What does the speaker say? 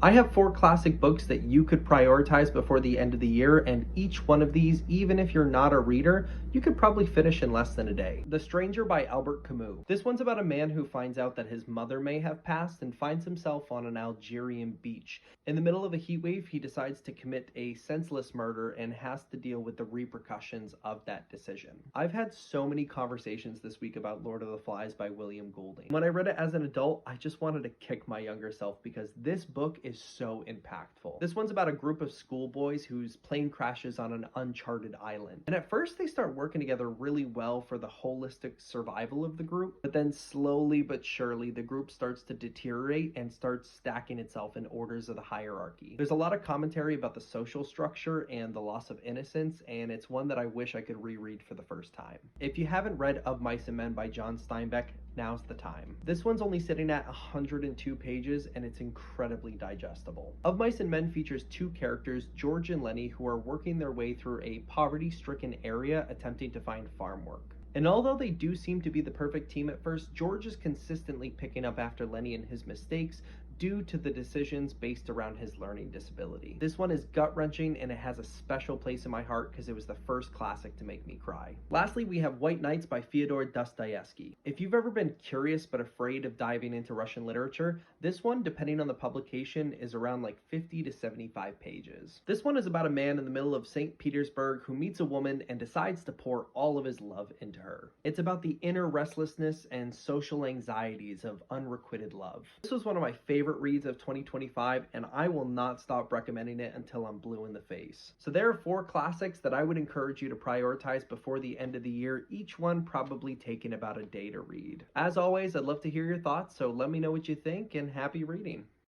I have 4 classic books that you could prioritize before the end of the year, and each one of these, even if you're not a reader, you could probably finish in less than a day. The Stranger by Albert Camus. This one's about a man who finds out that his mother may have passed and finds himself on an Algerian beach. In the middle of a heat wave, he decides to commit a senseless murder and has to deal with the repercussions of that decision. I've had so many conversations this week about Lord of the Flies by William Golding. When I read it as an adult, I just wanted to kick my younger self because this book is so impactful. This one's about a group of schoolboys whose plane crashes on an uncharted island. And at first they start working together really well for the holistic survival of the group, but then slowly but surely the group starts to deteriorate and starts stacking itself in orders of the hierarchy. There's a lot of commentary about the social structure and the loss of innocence, and it's one that I wish I could reread for the first time. If you haven't read Of Mice and Men by John Steinbeck, now's the time. This one's only sitting at 102 pages and it's incredibly digestible. Of Mice and Men features 2 characters, George and Lenny, who are working their way through a poverty-stricken area attempting to find farm work. And although they do seem to be the perfect team at first, George is consistently picking up after Lenny and his mistakes due to the decisions based around his learning disability. This one is gut-wrenching and it has a special place in my heart because it was the first classic to make me cry. Lastly, we have White Nights by Fyodor Dostoevsky. If you've ever been curious but afraid of diving into Russian literature, this one, depending on the publication, is around like 50 to 75 pages. This one is about a man in the middle of St. Petersburg who meets a woman and decides to pour all of his love into her. It's about the inner restlessness and social anxieties of unrequited love. This was one of my favorite reads of 2025, and I will not stop recommending it until I'm blue in the face. So there are 4 classics that I would encourage you to prioritize before the end of the year, each one probably taking about a day to read. As always, I'd love to hear your thoughts, so let me know what you think, and happy reading.